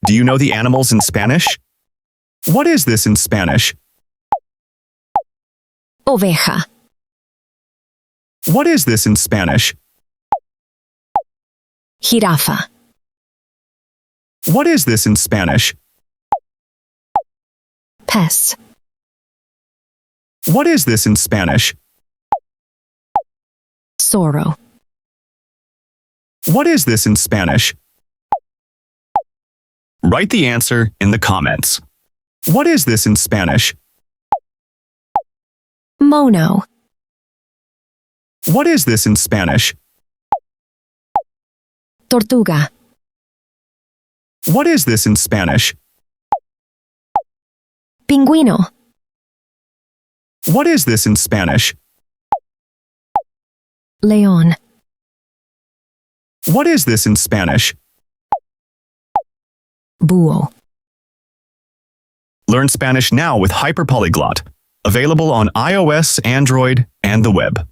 Do you know the animals in Spanish? What is this in Spanish? Oveja. What is this in Spanish? Jirafa. What is this in Spanish? Pez. What is this in Spanish? Zorro. What is this in Spanish? Write the answer in the comments. What is this in Spanish? Mono. What is this in Spanish? Tortuga. What is this in Spanish? Pingüino. What is this in Spanish? León. What is this in Spanish? Búho. Learn Spanish now with Hyperpolyglot. Available on iOS, Android, and the web.